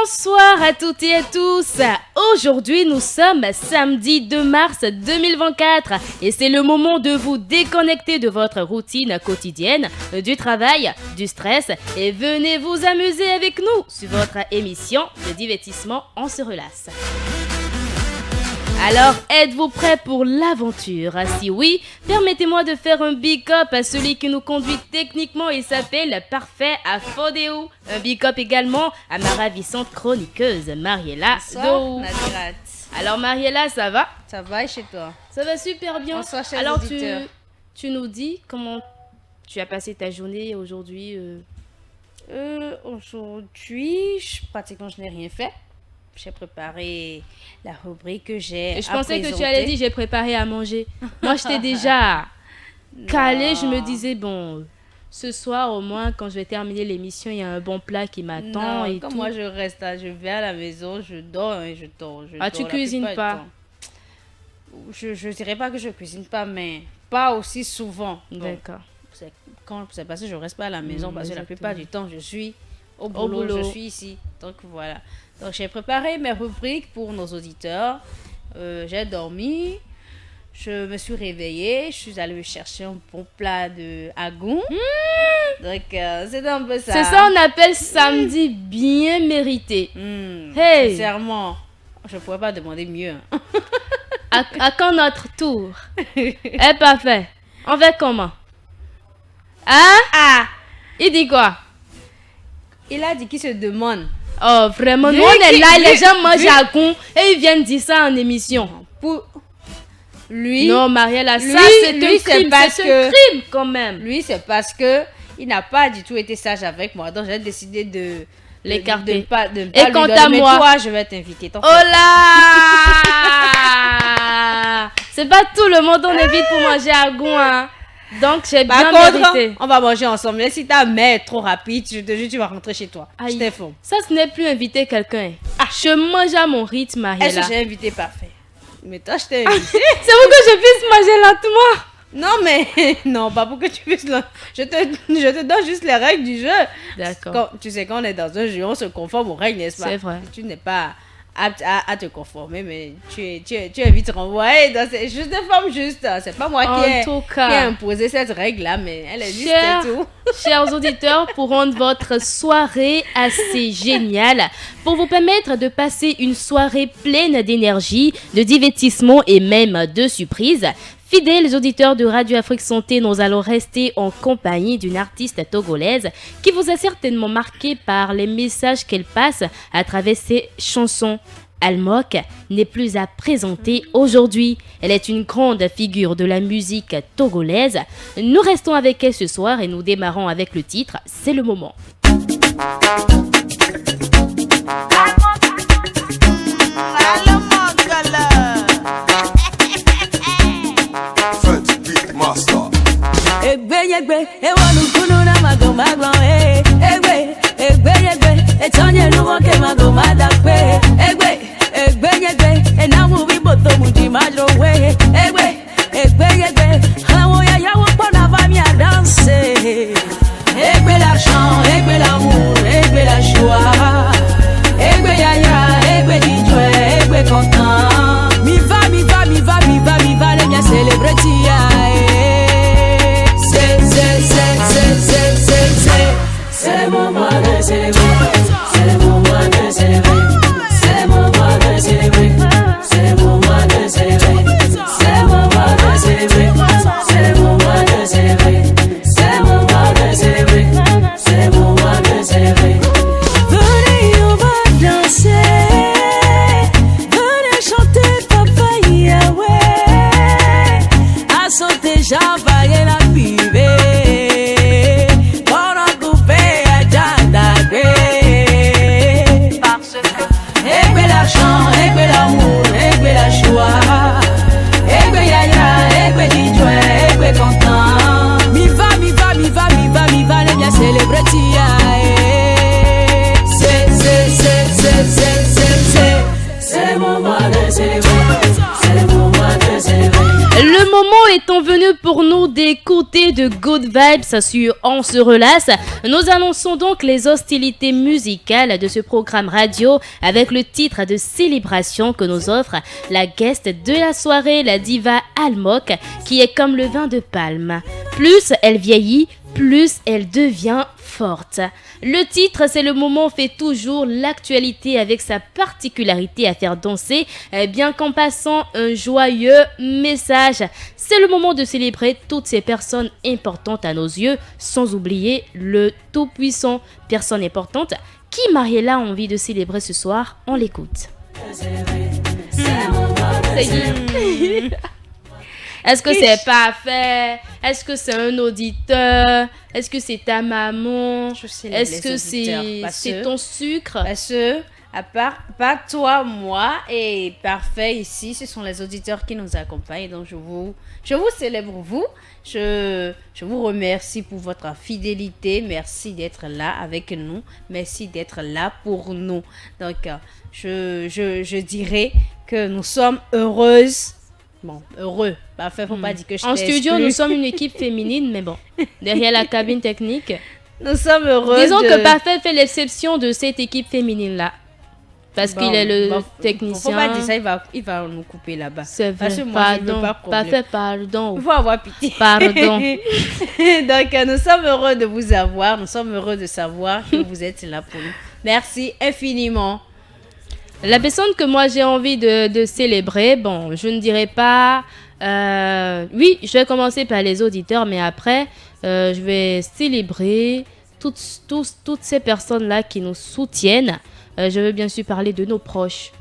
Bonsoir à toutes et à tous. Aujourd'hui, nous sommes samedi 2 mars 2024 et c'est le moment de vous déconnecter de votre routine quotidienne, du travail, du stress et venez vous amuser avec nous sur votre émission de divertissement On se relaxe. Alors, êtes-vous prêts pour l'aventure? Si oui, permettez-moi de faire un big up à celui qui nous conduit techniquement. Il s'appelle Parfait Afodéo. Un big up également à ma ravissante chroniqueuse, Mariella Dou. Alors, Mariella, ça va? Ça va et chez toi? Ça va super bien. Bonsoir, chers Alors, auditeurs. tu nous dis comment tu as passé ta journée aujourd'hui Aujourd'hui, pratiquement, je n'ai rien fait. J'ai préparé la rubrique que j'ai Je pensais que tu allais dire j'ai préparé à manger. Moi, je t'ai déjà calé. Je me disais, bon, ce soir, au moins, quand je vais terminer l'émission, il y a un bon plat qui m'attend. Et comme tout. moi, je reste là, je vais à la maison, je dors et je dors. Tu cuisines pas? Je dirais pas que je cuisine pas, mais pas aussi souvent. D'accord. C'est parce que je reste pas à la maison, parce que la plupart du temps, je suis au boulot, je suis ici. Donc voilà. Donc j'ai préparé mes rubriques pour nos auditeurs. J'ai dormi, je me suis réveillée, je suis allée chercher un bon plat de agou. Donc c'est un peu ça. C'est ça on appelle samedi bien mérité. Hey. Sincèrement, je ne pourrais pas demander mieux. À quand notre tour? Parfait. On va comment? Hein? Il dit quoi? Il a dit qu'il se demande. Oh, vraiment, nous on est là, les gens mangent à con et ils viennent dire ça en émission. Pour lui. Non, Mariella, ça c'est un crime, c'est un crime quand même. Lui, c'est parce que il n'a pas du tout été sage avec moi. Donc j'ai décidé de l'écarter. De pas et quant à moi, toi, je vais t'inviter. Oh là! C'est pas tout le monde on évite pour manger à goût, hein. Donc, j'ai bien mérité. On va manger ensemble. Mais si ta mère est trop rapide, je te jure, tu vas rentrer chez toi. Aïe. Je t'informe. Ça, ce n'est plus inviter quelqu'un. Je mange à mon rythme, Mariella. Est-ce que j'ai invité parfait? Mais toi, je t'ai invité. C'est pour que je puisse manger lentement. Non, mais non, pas pour que tu puisses. Je te donne juste les règles du jeu. D'accord. Tu sais, quand on est dans un jeu, on se conforme aux règles, n'est-ce pas? C'est vrai. Tu n'es pas apte à te conformer, mais tu es vite renvoyé. Je te forme juste. C'est pas moi qui ai imposé cette règle-là, mais elle est juste tout. Chers auditeurs, pour rendre votre soirée assez géniale, pour vous permettre de passer une soirée pleine d'énergie, de divertissement et même de surprises, fidèles auditeurs de Radio Afrique Santé, nous allons rester en compagnie d'une artiste togolaise qui vous a certainement marqué par les messages qu'elle passe à travers ses chansons. Almok n'est plus à présenter aujourd'hui. Elle est une grande figure de la musique togolaise. Nous restons avec elle ce soir et nous démarrons avec le titre « C'est le moment ». Egbe yegbe ewonu kunu na mago maglo egbe yegbe etonye nuwo ke mago madakpe egbe yegbe enamu bi boto muji majro we egbe yegbe awon yaya wo pona va mi a danser egbe l'argent egbe l'amour egbe la joie egbe yaya egbe dijo egbe content mi va les bien célébrer tia. C'est le moment de célébrer, c'est le moment de célébrer, c'est le moment de célébrer, c'est le moment de célébrer, c'est le moment de célébrer, c'est le moment de célébrer, c'est le moment de célébrer, c'est le moment de célébrer. Venez, on va danser, venez chanter Papa Yahweh, à sauter Java et la pivée. Le moment étant venu pour nous d'écouter de Good Vibes sur On se relasse. Nous annonçons donc les hostilités musicales de ce programme radio avec le titre de célébration que nous offre la guest de la soirée, la diva Almok, qui est comme le vin de palme. Plus elle vieillit, plus elle devient forte. Le titre, c'est le moment fait toujours l'actualité avec sa particularité à faire danser, bien qu'en passant un joyeux message. C'est le moment de célébrer toutes ces personnes importantes à nos yeux, sans oublier le Tout-Puissant. Personne importante. Qui Mariella a envie de célébrer ce soir? On l'écoute. Est-ce que c'est parfait? Est-ce que c'est un auditeur? Est-ce que c'est ta maman? Est-ce que c'est ton sucre? Parce que, à part toi, moi et Parfait ici, ce sont les auditeurs qui nous accompagnent. Donc, je vous célèbre, vous. Je vous remercie pour votre fidélité. Merci d'être là avec nous. Merci d'être là pour nous. Donc, je dirais que nous sommes heureuses. Bon, heureux. Parfait, faut pas dire que je En studio, nous sommes une équipe féminine, mais bon, derrière la cabine technique, nous sommes heureux. Disons que Parfait fait l'exception de cette équipe féminine-là. Parce qu'il est le technicien. Faut pas dire ça, il va nous couper là-bas. C'est vrai. Parce que moi, je veux pas Parfait, pardon. Il faut avoir pitié. Pardon. Donc, nous sommes heureux de vous avoir. Nous sommes heureux de savoir que vous êtes là pour nous. Merci infiniment. La personne que moi j'ai envie de célébrer, bon, je ne dirais pas... oui, je vais commencer par les auditeurs, mais après, je vais célébrer toutes ces personnes-là qui nous soutiennent. Je veux bien sûr parler de nos proches.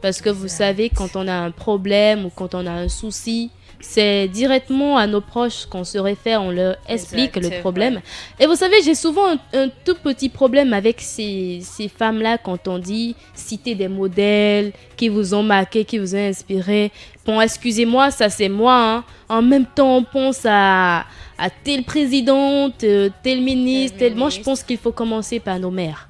Parce que vous savez, quand on a un problème ou quand on a un souci, c'est directement à nos proches qu'on se réfère, on leur explique le problème. Vrai. Et vous savez, j'ai souvent un tout petit problème avec ces femmes-là quand on dit citer des modèles qui vous ont marqué, qui vous ont inspiré. Bon, excusez-moi, ça c'est moi. Hein. En même temps, on pense à telle présidente, tel ministre. Moi, je pense qu'il faut commencer par nos mères.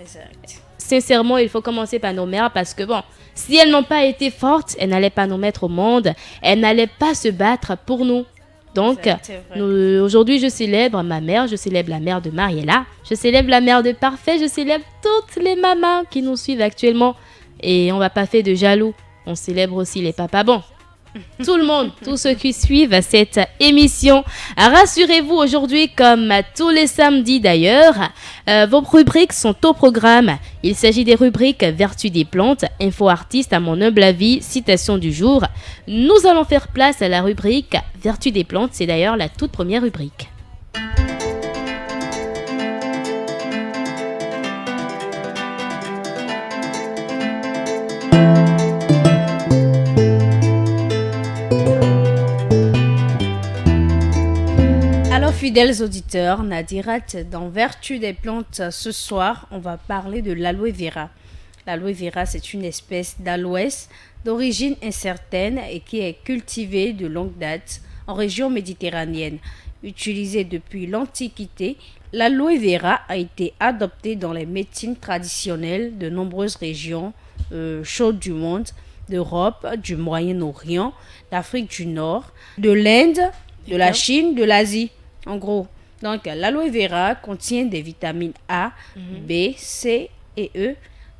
Exact. Sincèrement, il faut commencer par nos mères parce que bon, si elles n'ont pas été fortes, elles n'allaient pas nous mettre au monde, elles n'allaient pas se battre pour nous. Donc, aujourd'hui, je célèbre ma mère, je célèbre la mère de Mariella, je célèbre la mère de Parfait, je célèbre toutes les mamans qui nous suivent actuellement. Et on va pas faire de jaloux, on célèbre aussi les papas. Bon, tout le monde, tous ceux qui suivent cette émission, rassurez-vous, aujourd'hui, comme tous les samedis d'ailleurs, vos rubriques sont au programme. Il s'agit des rubriques Vertu des plantes, Info artiste à mon humble avis, Citation du jour. Nous allons faire place à la rubrique Vertu des plantes, c'est d'ailleurs la toute première rubrique. Fidèles auditeurs, Nadirat, dans Vertu des plantes, ce soir, on va parler de l'aloe vera. L'aloe vera, c'est une espèce d'aloès d'origine incertaine et qui est cultivée de longue date en région méditerranéenne. Utilisée depuis l'Antiquité, l'aloe vera a été adoptée dans les médecines traditionnelles de nombreuses régions chaudes du monde, d'Europe, du Moyen-Orient, d'Afrique du Nord, de l'Inde, de la Chine, de l'Asie. En gros, donc l'aloe vera contient des vitamines A, B, C et E,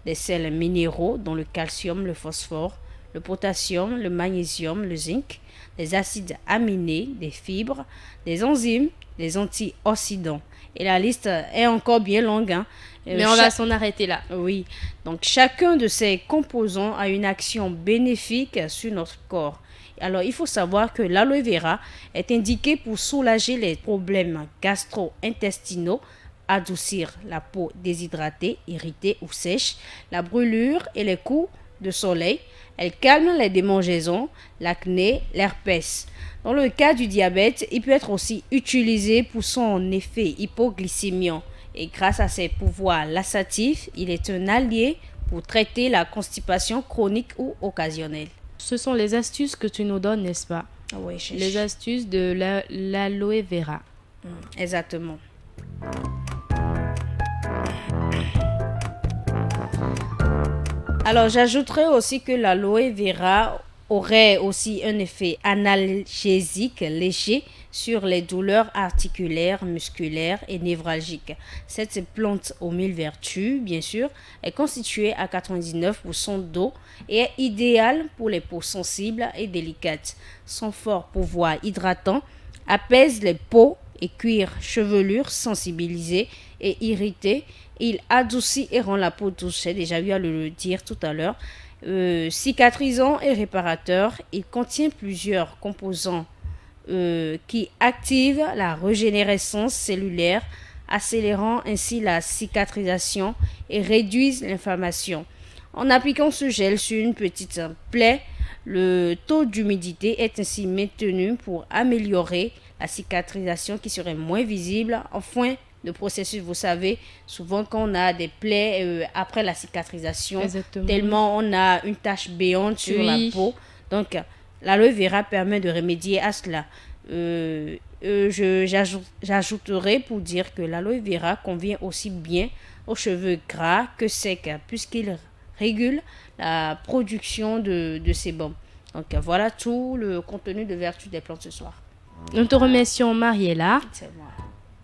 des sels minéraux dont le calcium, le phosphore, le potassium, le magnésium, le zinc, des acides aminés, des fibres, des enzymes, des antioxydants. Et la liste est encore bien longue. Hein. Mais on va s'en arrêter là. Oui, donc chacun de ces composants a une action bénéfique sur notre corps. Alors, il faut savoir que l'aloe vera est indiqué pour soulager les problèmes gastro-intestinaux, adoucir la peau déshydratée, irritée ou sèche, la brûlure et les coups de soleil. Elle calme les démangeaisons, l'acné, l'herpès. Dans le cas du diabète, il peut être aussi utilisé pour son effet hypoglycémiant. Et grâce à ses pouvoirs laxatifs, il est un allié pour traiter la constipation chronique ou occasionnelle. Ce sont les astuces que tu nous donnes, n'est-ce pas? Oui, les astuces de l'aloe vera. Exactement. Alors, j'ajouterais aussi que l'aloe vera aurait aussi un effet analgésique léger sur les douleurs articulaires, musculaires et névralgiques. Cette plante aux 1000 vertus, bien sûr, est constituée à 99% d'eau et est idéale pour les peaux sensibles et délicates. Son fort pouvoir hydratant apaise les peaux et cuirs, chevelures sensibilisées et irritées. Il adoucit et rend la peau douce, j'ai déjà eu à le dire tout à l'heure. Cicatrisant et réparateur, il contient plusieurs composants qui activent la régénérescence cellulaire, accélérant ainsi la cicatrisation et réduisent l'inflammation. En appliquant ce gel sur une petite plaie, le taux d'humidité est ainsi maintenu pour améliorer la cicatrisation qui serait moins visible. Enfin, le processus, vous savez, souvent quand on a des plaies après la cicatrisation, tellement on a une tache béante sur la peau. Donc, l'aloe vera permet de remédier à cela. J'ajouterai pour dire que l'aloe vera convient aussi bien aux cheveux gras que secs, puisqu'il régule la production de sébum. Donc, voilà tout le contenu de vertu des plantes ce soir. Nous te remercions, Mariella. C'est moi.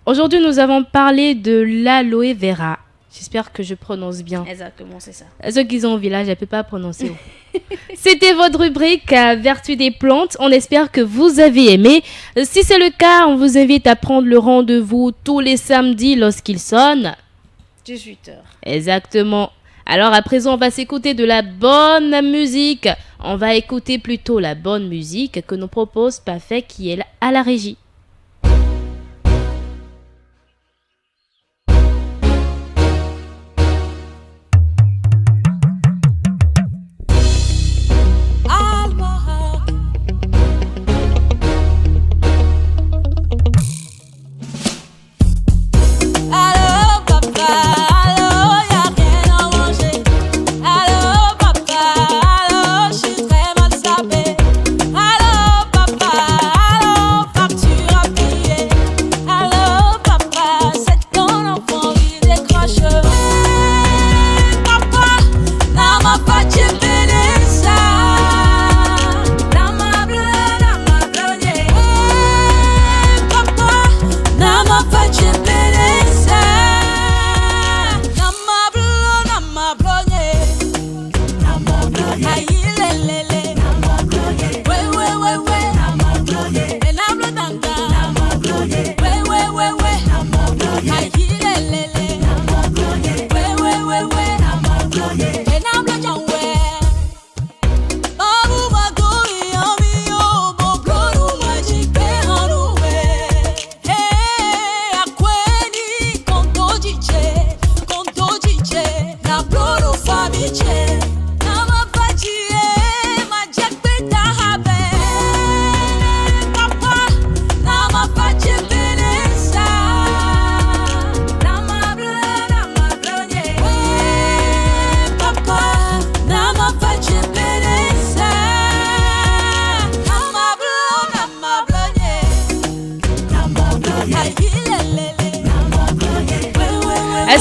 Aujourd'hui, nous avons parlé de l'aloe vera. J'espère que je prononce bien. Exactement, c'est ça. Ceux qui sont au village, je ne peux pas prononcer. C'était votre rubrique Vertu des plantes. On espère que vous avez aimé. Si c'est le cas, on vous invite à prendre le rendez-vous tous les samedis lorsqu'il sonne. 18h. Exactement. Alors à présent, on va s'écouter de la bonne musique. On va écouter plutôt la bonne musique que nous propose Parfait qui est à la régie.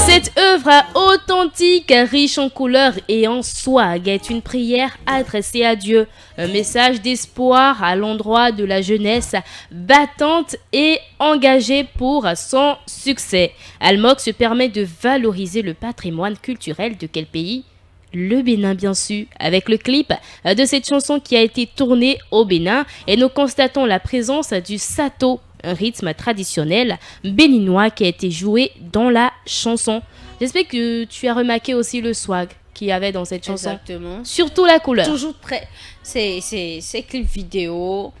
Cette œuvre authentique, riche en couleurs et en swag, est une prière adressée à Dieu. Un message d'espoir à l'endroit de la jeunesse battante et engagée pour son succès. Almog se permet de valoriser le patrimoine culturel de quel pays ? Le Bénin, bien sûr, avec le clip de cette chanson qui a été tournée au Bénin. Et nous constatons la présence du sato, un rythme traditionnel béninois qui a été joué dans la chanson. J'espère que tu as remarqué aussi le swag qu'il y avait dans cette chanson. Exactement. Surtout la couleur. Toujours très... Ces clips vidéo,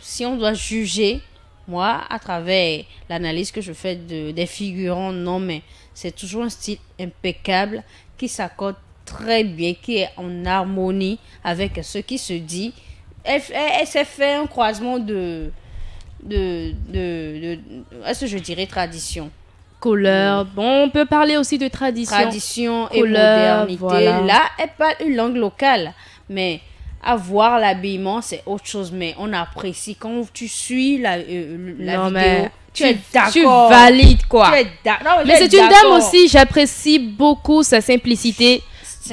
si on doit juger, moi, à travers l'analyse que je fais des figurants, non, mais c'est toujours un style impeccable qui s'accorde très bien, qui est en harmonie avec ce qui se dit. Elle s'est fait un croisement est-ce que je dirais tradition, couleur. Bon, on peut parler aussi de tradition et modernité. Voilà. Là, elle parle une langue locale, mais avoir l'habillement, c'est autre chose. Mais on apprécie quand tu suis la vidéo. Mais tu es d'accord. Tu valides quoi. Tu es d'accord. Mais c'est une dame aussi, j'apprécie beaucoup sa simplicité.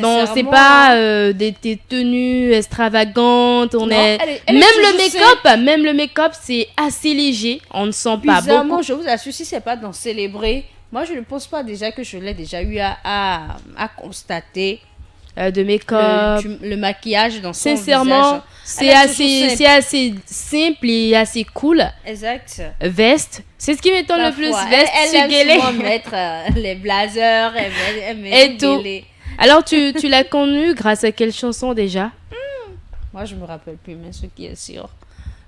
Bon, c'est Sincèrement, pas des tenues extravagantes. Non, elle est Même toujours le make-up, c'est assez léger. On ne sent pas bizarrement, beaucoup. je vous assure, si c'est pas d'en célébrer, moi je ne pense pas déjà que je l'ai déjà eu à constater. De make-up. Le maquillage dans son Sincèrement, visage. Elle est toujours c'est assez simple et assez cool. Exact. Veste, c'est ce qui m'étonne le plus. Parfois. Veste, Elle aime guélé. souvent mettre les blazers, elle met Et les tout. guélés. Alors, tu l'as connue grâce à quelle chanson déjà? Moi, je me rappelle plus, mais ce qui est sûr,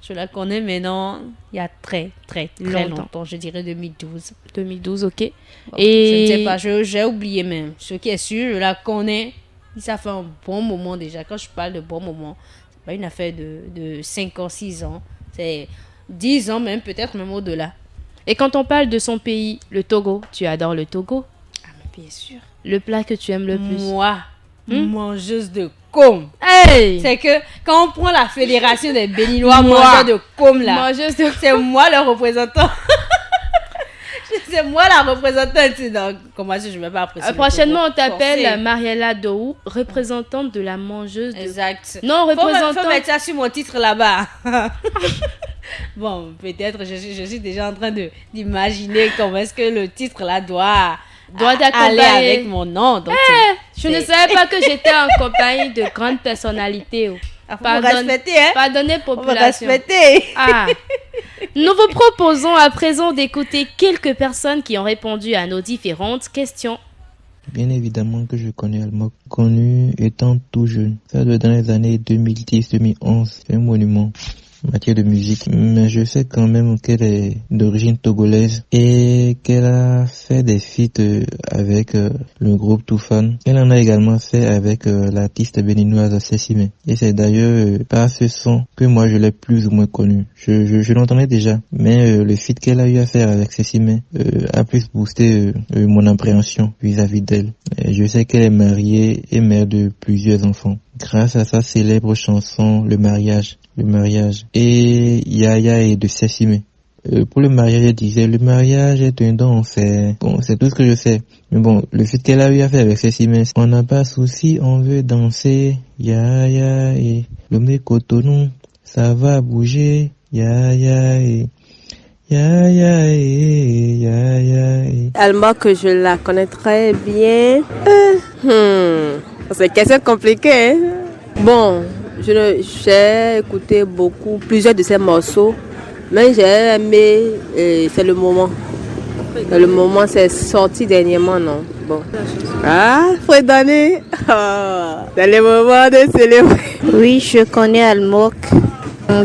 je la connais maintenant il y a très longtemps. Je dirais 2012. 2012, ok. Bon, Et je ne sais pas, j'ai oublié même. Ce qui est sûr, je la connais. Ça fait un bon moment déjà. Quand je parle de bon moment, c'est pas une affaire de 5 ans, 6 ans. C'est 10 ans même, peut-être même au-delà. Et quand on parle de son pays, le Togo, tu adores le Togo? Ah, mais bien sûr. Le plat que tu aimes le plus? Moi, mangeuse de com. Hey! C'est que quand on prend la fédération des Béninois mangeurs de com là, Mangeuse de... c'est moi le représentant. C'est moi la représentante. Donc, comment ça, je ne vais pas apprécier. Prochainement, on Forcé. t'appelle Mariella Dou, représentante de la mangeuse de... Exact. Non, Faut représentante... mettre ça sur mon titre là-bas. Bon, peut-être je suis déjà en train d'imaginer comment est-ce que le titre là doit aller t'accompagner. avec mon nom. Donc, Je ne savais pas que j'étais en compagnie de grandes personnalités. Oh. faut respecter, hein. Pardonnez, On va population. respecter. Ah. Nous vous proposons à présent d'écouter quelques personnes qui ont répondu à nos différentes questions. Bien évidemment que je connais Almok, connu étant tout jeune. Ça doit être dans les années 2010-2011. C'est un monument en matière de musique. Mais je sais quand même qu'elle est d'origine togolaise et qu'elle a fait des feats avec le groupe Toufan. Elle en a également fait avec l'artiste béninoise Sessimé. Et c'est d'ailleurs par ce son que moi je l'ai plus ou moins connu. Je l'entendais déjà, mais le feat qu'elle a eu à faire avec Sessimé a plus boosté mon appréhension vis-à-vis d'elle. Et je sais qu'elle est mariée et mère de plusieurs enfants. Grâce à sa célèbre chanson Le mariage et Yaya et de Sessimé. Pour le mariage, elle disait le mariage est un don en fait. Bon, c'est tout ce que je sais. Mais bon, le fait qu'elle a eu à faire avec Sessimé, on n'a pas souci, on veut danser. Yaya et le mécotonou, ça va bouger. Yaya et Yaya et Yaya et. Almok, je la connais très bien. C'est une question compliquée. Hein? Bon, j'ai écouté plusieurs de ses morceaux, mais j'ai aimé, c'est le moment. Le moment, c'est sorti dernièrement, non? Bon. Ah, faut donner. C'est le moment de célébrer. Oui, je connais Almok.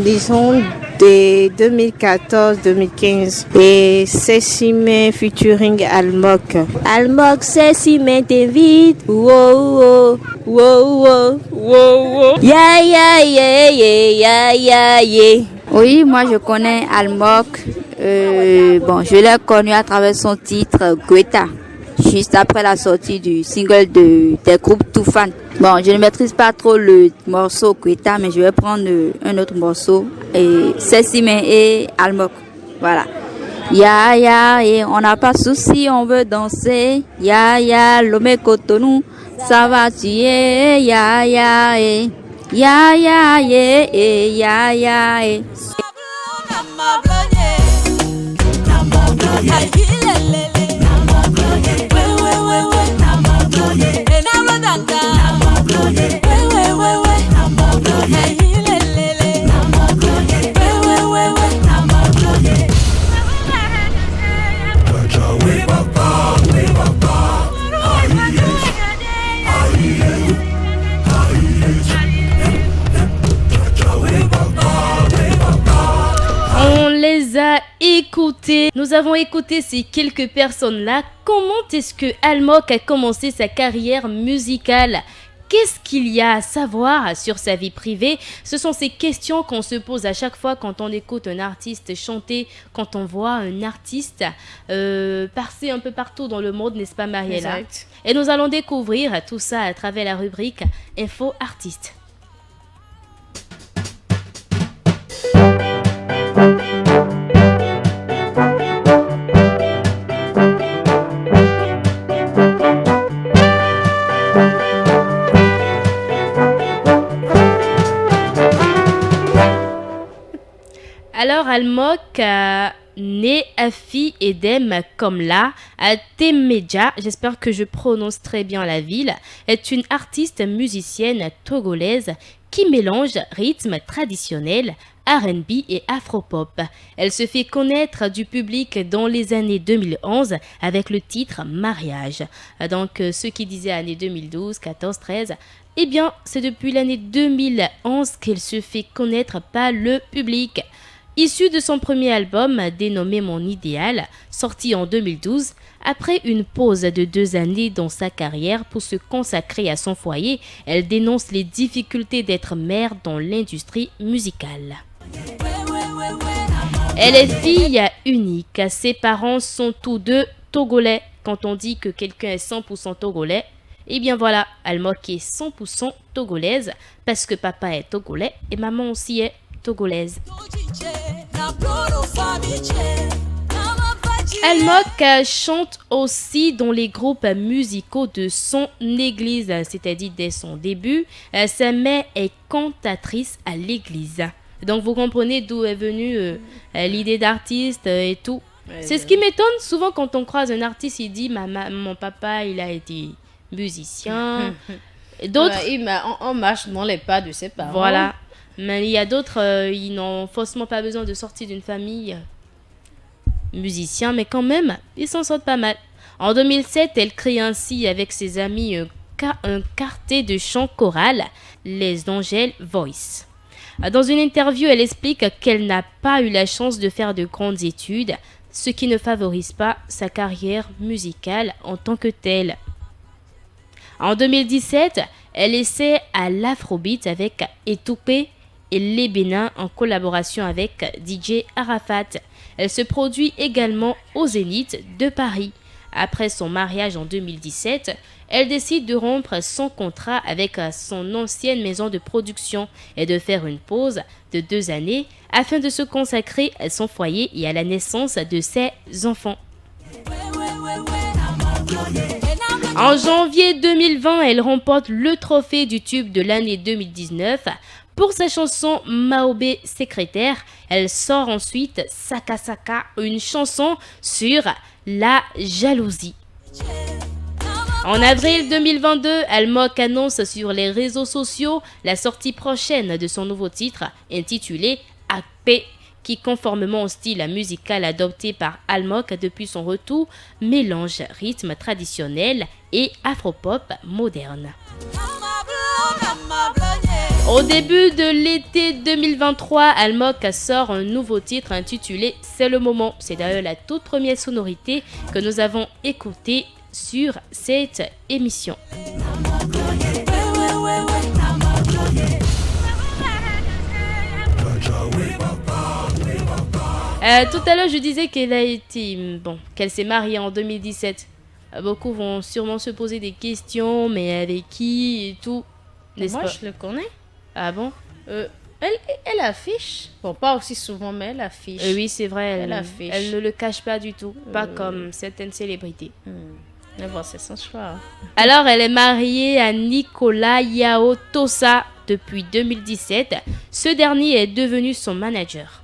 Disons de 2014-2015 et Sessimé featuring Almok. Almok, Sessimé, David. Wow, wow, wow, wow, wow. Yeah, yeah, yeah, yeah, yeah, yeah, yeah. Oui, moi je connais Almok. Bon, je l'ai connu à travers son titre Guetta, juste après la sortie du single des groupes Toufan. Bon, je ne maîtrise pas trop le morceau Guetta, mais je vais prendre un autre morceau, et Sessimé et Almok. Voilà. Ya ya, et on n'a pas de souci, on veut danser. Ya ya, l'homme cotonou, ça va tuer. Ya ya, et ya ya, et ya ya, et. On les a écoutés. Nous avons écouté ces quelques personnes-là. Comment est-ce que Almok a commencé sa carrière musicale? Qu'est-ce qu'il y a à savoir sur sa vie privée? Ce sont ces questions qu'on se pose à chaque fois quand on écoute un artiste chanter, quand on voit un artiste passer un peu partout dans le monde, n'est-ce pas Mariella? Exact. Et nous allons découvrir tout ça à travers la rubrique Info Artiste. Almok, né Afi Edem Komla à Temeja, j'espère que je prononce très bien la ville, est une artiste musicienne togolaise qui mélange rythme traditionnel, R&B et afropop. Elle se fait connaître du public dans les années 2011 avec le titre Mariage. Donc ceux qui disaient années 2012, 14, 13, eh bien c'est depuis l'année 2011 qu'elle se fait connaître par le public. Issue de son premier album dénommé Mon Idéal, sorti en 2012, après une pause de 2 années dans sa carrière pour se consacrer à son foyer, elle dénonce les difficultés d'être mère dans l'industrie musicale. Elle est fille unique, ses parents sont tous deux togolais. Quand on dit que quelqu'un est 100% togolais, eh bien voilà, Almok est 100% togolaise parce que papa est togolais et maman aussi est togolaise. Almok chante aussi dans les groupes musicaux de son église, c'est-à-dire dès son début, sa mère est cantatrice à l'église. Donc vous comprenez d'où est venue l'idée d'artiste et tout. C'est ce qui m'étonne souvent quand on croise un artiste, il dit mon papa il a été musicien. D'autres, on marche dans les pas de ses parents. Voilà. Mais il y a d'autres, ils n'ont forcément pas besoin de sortir d'une famille musicien, mais quand même, ils s'en sortent pas mal. En 2007, elle crée ainsi avec ses amis un quartet de chant choral, les Angels Voice. Dans une interview, elle explique qu'elle n'a pas eu la chance de faire de grandes études, ce qui ne favorise pas sa carrière musicale en tant que telle. En 2017, elle essaie à l'afrobeat avec Etoupé et Les Bénins en collaboration avec DJ Arafat. Elle se produit également au Zénith de Paris. Après son mariage en 2017, elle décide de rompre son contrat avec son ancienne maison de production et de faire une pause de 2 années afin de se consacrer à son foyer et à la naissance de ses enfants. En janvier 2020, elle remporte le trophée du tube de l'année 2019. Pour sa chanson Maobé Secrétaire, elle sort ensuite Saka Saka, une chanson sur la jalousie. En avril 2022, Almok annonce sur les réseaux sociaux la sortie prochaine de son nouveau titre intitulé Akpe, qui, conformément au style musical adopté par Almok depuis son retour, mélange rythme traditionnel et afropop moderne. Au début de l'été 2023, Almok sort un nouveau titre intitulé C'est le moment. C'est d'ailleurs la toute première sonorité que nous avons écoutée sur cette émission. Tout à l'heure, je disais qu'elle s'est mariée en 2017. Beaucoup vont sûrement se poser des questions, mais avec qui et tout. Moi, je le connais. Ah bon? Elle affiche. Bon, pas aussi souvent, mais elle affiche. Oui, c'est vrai. Elle affiche. Elle ne le cache pas du tout. Pas comme certaines célébrités. Mais bon, c'est son choix. Alors, elle est mariée à Nicolas Yao Tosa depuis 2017. Ce dernier est devenu son manager.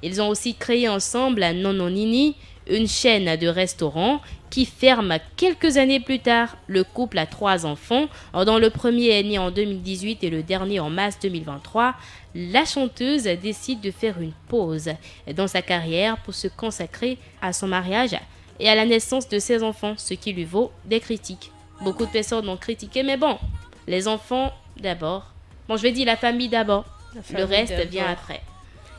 Ils ont aussi créé ensemble Nononini, une chaîne de restaurants qui ferme quelques années plus tard. Le couple a 3 enfants, dont le premier est né en 2018 et le dernier en mars 2023. La chanteuse décide de faire une pause dans sa carrière pour se consacrer à son mariage et à la naissance de ses enfants, ce qui lui vaut des critiques. Beaucoup de personnes l'ont critiqué, mais bon, les enfants d'abord. Bon, je vais dire la famille d'abord, le reste vient après.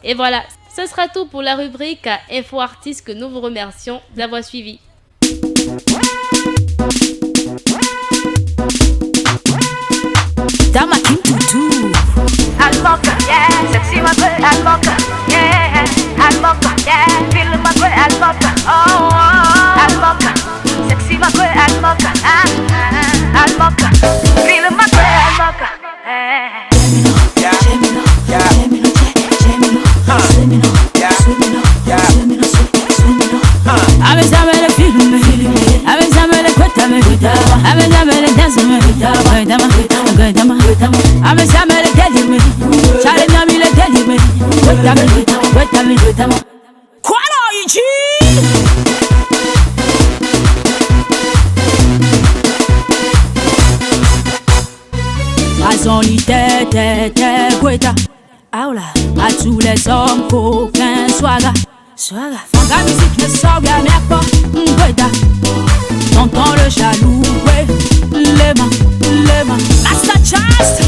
Et voilà, ce sera tout pour la rubrique Info Artiste que nous vous remercions d'avoir suivi. Dama Kintutu Almok, yeah, sexy my boy, Almok, yeah, Almok, yeah, feel my boy, Almok, oh, Almok, sexy my boy, Almok, Almok, feel my boy, Almok, Razon-li tête, Gweta. Aoula, à tous les hommes, qu'aucun swaga. Fanga musique ne sort bien pas, Gweta. T'entends le jaloux, ouais. Les mains, Rasta Chast.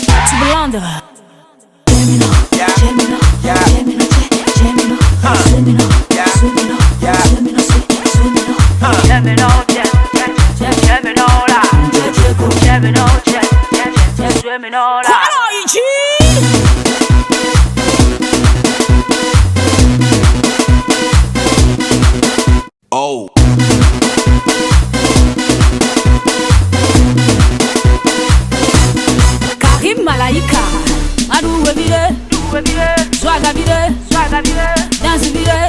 Tu blandes. Oh. Karim Malaika, Adou vide, Swaga vide, danse vide.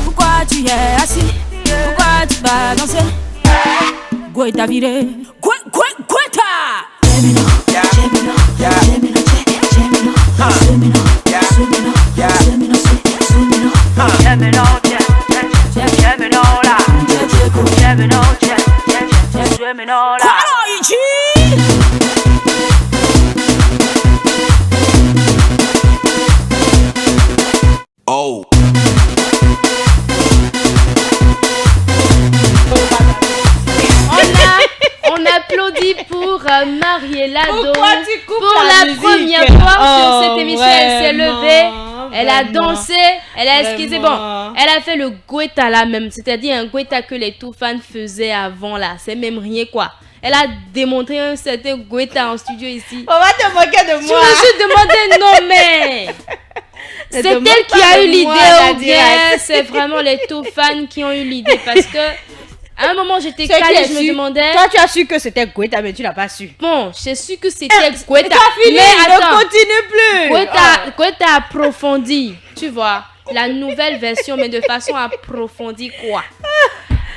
Pourquoi tu es assis? Pourquoi tu vas danser? Gweta vide, Gweta. Oh. On applaudit pour Mariella Pourquoi donc tu coupes pour la la musique? première fois Oh, sur cette émission. Elle s'est vraiment, levée, elle a vraiment, dansé, elle a esquissé. vraiment. Bon, elle a fait le Gweta là même, c'est-à-dire un Gweta que les tout fans faisaient avant là. C'est même rien quoi. Elle a démontré un certain Gweta en studio ici. On va te moquer de Je moi. me suis demandé, non mais c'est te elle moque qui pas a de eu l'idée moi, ou Nadia. bien c'est vraiment les tout fans qui ont eu l'idée parce que à un moment j'étais C'est qui calée, a je me su? demandais. Toi, tu as su que c'était Gweta, mais tu l'as pas su. Bon, j'ai su que c'était Gweta. Toi, fini, Mais ne attends, continue plus. Gweta approfondit, tu vois, la nouvelle version, mais de façon approfondie quoi.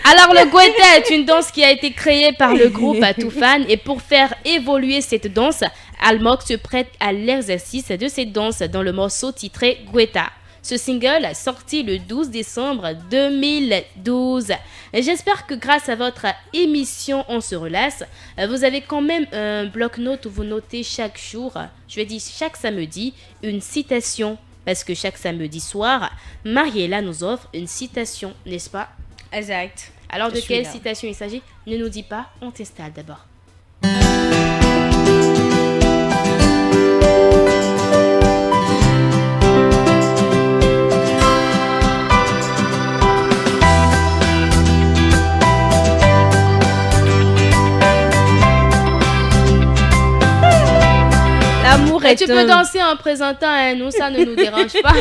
Alors le Gweta est une danse qui a été créée par le groupe Toufan et pour faire évoluer cette danse, Almok se prête à l'exercice de cette danse dans le morceau titré Gweta. Ce single sorti le 12 décembre 2012. J'espère que grâce à votre émission On se relasse, vous avez quand même un bloc-notes où vous notez chaque jour, je vais dire chaque samedi, une citation. Parce que chaque samedi soir, Mariella nous offre une citation, n'est-ce pas? Exact. Alors de Je suis quelle là. citation il s'agit? Ne nous dis pas, on t'installe d'abord. L'amour est Tu peux danser en présentant un nous, ça ne nous dérange pas.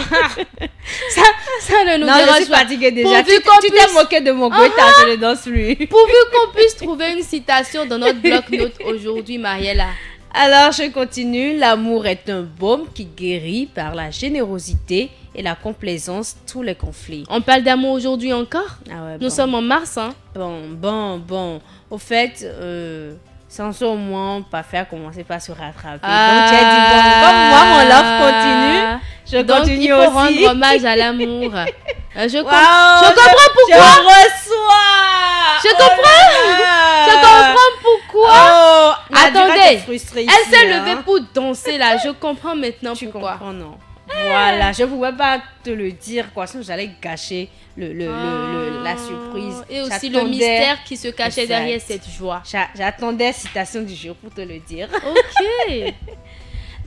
ça ne nous Non, je dérange suis pas. fatiguée déjà. Pourvu Tu qu'on t'es puisse- moqué de mon Gweta, je ne danse plus. Pourvu qu'on puisse trouver une citation dans notre bloc-notes aujourd'hui, Mariella. Alors, je continue. L'amour est un baume qui guérit par la générosité et la complaisance tous les conflits. On parle d'amour aujourd'hui encore? Ah ouais, Nous bon. sommes en mars, hein? Bon. Au fait, sans au moins pas faire commencer par se rattraper. Ah. Donc, tu as dit, bon, comme moi, mon love continue, je Donc, continue il faut aussi. rendre hommage à l'amour. Je Wow, comprends pourquoi. Je reçois. Je comprends. Je comprends pourquoi. Oh, Attendez, frustrée Elle s'est ici, hein. levée pour danser là. Je comprends maintenant Tu pourquoi. comprends, non? Voilà, je ne pouvais pas te le dire, quoi, sinon j'allais gâcher la surprise. Et aussi le J'attendais- mystère qui se cachait Exact. derrière cette joie. J'attendais citation du jour pour te le dire. Ok.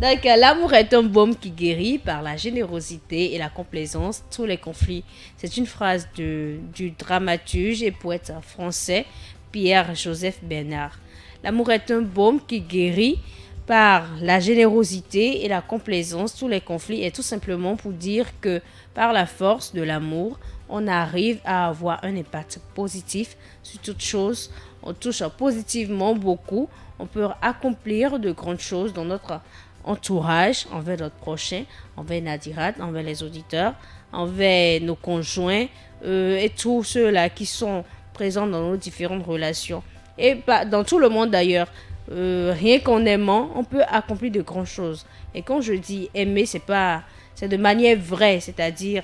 Donc, l'amour est un baume qui guérit par la générosité et la complaisance tous les conflits. C'est une phrase du dramaturge et poète français Pierre-Joseph Bernard. L'amour est un baume qui guérit par la générosité et la complaisance tous les conflits, et tout simplement pour dire que par la force de l'amour, on arrive à avoir un impact positif sur toute chose. On touche positivement beaucoup. On peut accomplir de grandes choses dans notre entourage, envers notre prochain, envers Nadirat, envers les auditeurs, envers nos conjoints et tous ceux-là qui sont présents dans nos différentes relations. Et dans tout le monde d'ailleurs. rien qu'en aimant, on peut accomplir de grandes choses. Et quand je dis aimer, c'est de manière vraie, c'est-à-dire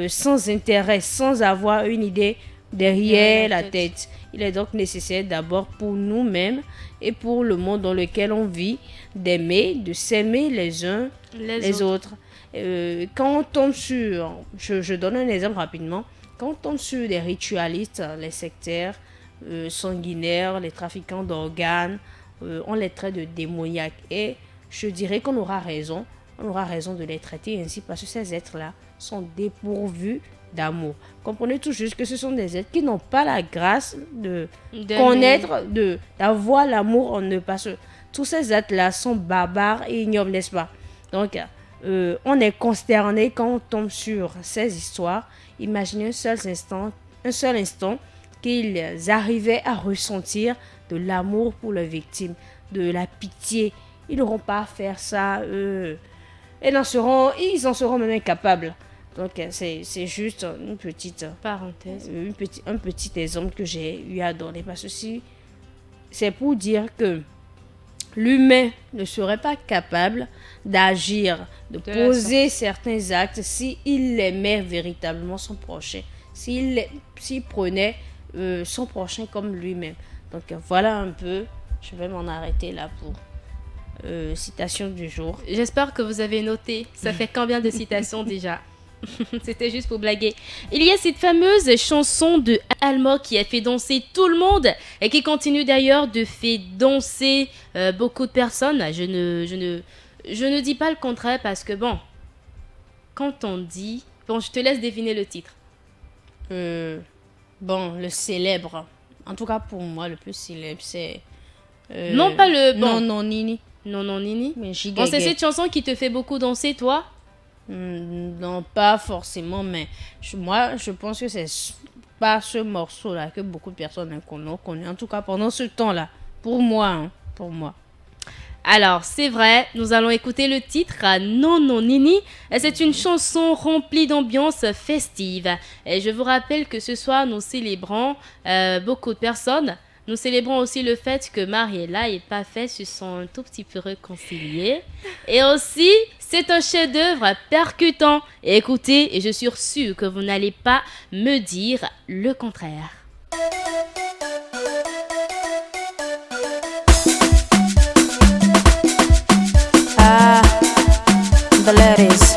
sans intérêt, sans avoir une idée derrière la tête. Il est donc nécessaire d'abord pour nous-mêmes et pour le monde dans lequel on vit, d'aimer, de s'aimer les uns les autres. Quand on tombe sur, je donne un exemple rapidement, quand on tombe sur des ritualistes, les sectaires, sanguinaires, les trafiquants d'organes, on les traite de démoniaques. Et je dirais qu'on aura raison de les traiter ainsi parce que ces êtres-là sont dépourvus d'amour. Comprenez tout juste que ce sont des êtres qui n'ont pas la grâce de connaître, d'avoir l'amour en eux. Parce que tous ces êtres-là sont barbares et ignobles, n'est-ce pas? Donc, on est consterné quand on tombe sur ces histoires. Imaginez un seul instant qu'ils arrivaient à ressentir de l'amour pour leurs victimes, de la pitié. Ils n'auront pas à faire ça. Ils en seront même incapables. Donc, c'est juste une petite parenthèse, un petit exemple que j'ai eu à donner. Parce que c'est pour dire que l'humain ne serait pas capable d'agir, de poser certains actes s'il aimait véritablement son prochain, s'il prenait son prochain comme lui-même. Donc, voilà un peu. Je vais m'en arrêter là pour citation du jour. J'espère que vous avez noté. Ça fait combien de citations déjà? C'était juste pour blaguer. Il y a cette fameuse chanson de Almog qui a fait danser tout le monde et qui continue d'ailleurs de faire danser beaucoup de personnes. Je ne dis pas le contraire parce que quand on dit... je te laisse deviner le titre. Le célèbre. En tout cas pour moi, le plus célèbre, c'est... non, pas le... Non, Nini. Non, Nini. Mais c'est cette chanson qui te fait beaucoup danser, toi? Non, pas forcément, mais moi, je pense que c'est pas ce morceau-là que beaucoup de personnes ont connu. En tout cas, pendant ce temps-là. Pour moi. Alors, c'est vrai, nous allons écouter le titre Non Nini. C'est une chanson remplie d'ambiance festive. Et je vous rappelle que ce soir, nous célébrons beaucoup de personnes. Nous célébrons aussi le fait que Mariella et Parfait se sont un tout petit peu réconciliés. Et aussi, c'est un chef-d'œuvre percutant. Et écoutez, et je suis sûre que vous n'allez pas me dire le contraire. The ladies,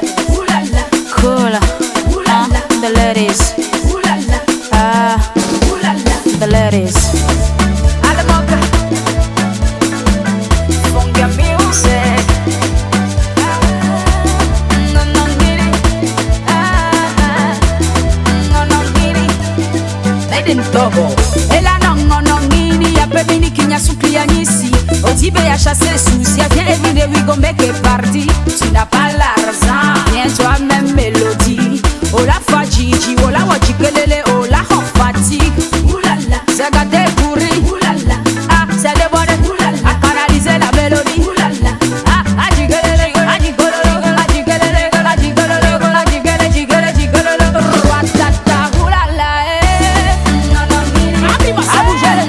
cool, the ladies, the ladies. Ela non nini ya pepe ni kinya sukli ya nisi Otibe ya chasse souci ya viens éviter we go make a party Tu n'as pas l'argent, viens toi-même mélodie Ola fa Gigi, ola wajikelele, ola hot fatigue Oulala, c'est gâté pourri Oulala, c'est débordé Oulala, à canaliser la mélodie Oulala, ajikelele, ajigololo Ajikelele, ajigololo, ajigele, jigele, jigololo Ratata, oulala, allez danser, à bouger,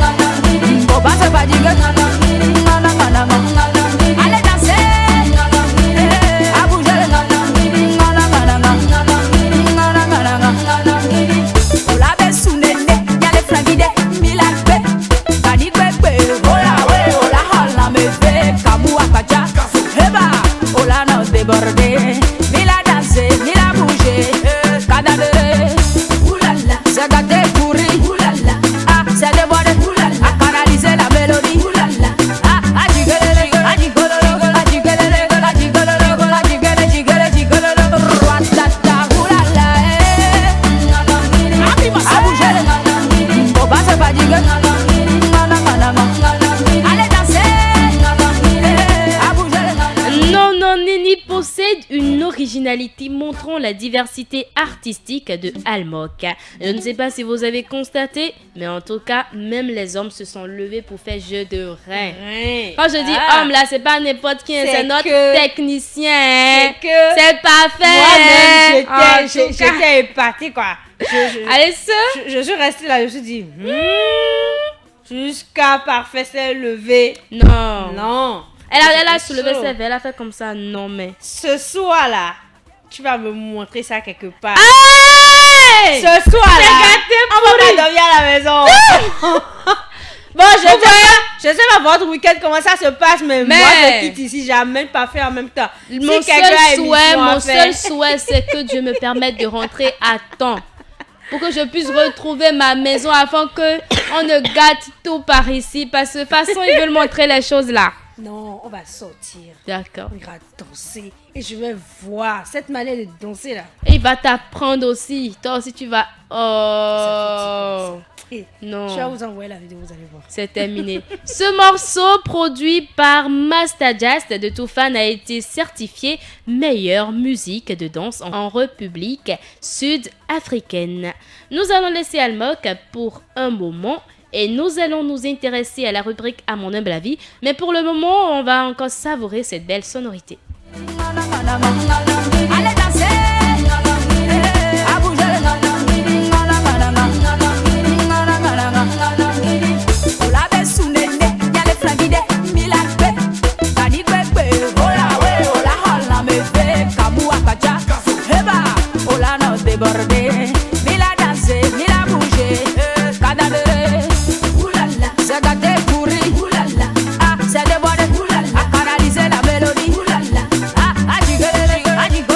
originalité montrant la diversité artistique de Almog. Je ne sais pas si vous avez constaté, mais en tout cas, même les hommes se sont levés pour faire jeu de rein. Quand je dis homme, là, c'est pas n'importe qui, c'est notre technicien. C'est parfait. Moi-même, j'étais épatée, quoi. Allez, ça. Je suis restée là, je me suis dit... jusqu'à parfait s'est levé. Non. Non. Elle a soulevé ses verres, elle a fait comme ça. Non, mais. Ce soir-là, tu vas me montrer ça quelque part. Hey! Ce soir-là, on va pas dormir à la maison. Bon, je sais pas votre week-end comment ça se passe, mais moi je quitte ici, j'ai même pas fait en même temps. Mon seul souhait, c'est que Dieu me permette de rentrer à temps. Pour que je puisse retrouver ma maison afin que on ne gâte tout par ici. Parce que de toute façon, ils veulent montrer les choses là. Non, on va sortir. D'accord. On ira danser. Et je vais voir cette manière de danser là. Et il va t'apprendre aussi. Toi aussi, tu vas... Oh. Non. Je vais vous envoyer la vidéo, vous allez voir. C'est terminé. Ce morceau produit par Master Just de Toufan a été certifié meilleure musique de danse en République sud-africaine. Nous allons laisser Almok pour un moment et nous allons nous intéresser à la rubrique à mon humble avis. Mais pour le moment, on va encore savourer cette belle sonorité. Allez danser. Débordé, mais la danser, mais la bouger, cadavre, oulala, c'est gâté pourri, oulala, ah, c'est débordé, oulala, à canaliser la mélodie, oulala, ah, allez danser, à bouger.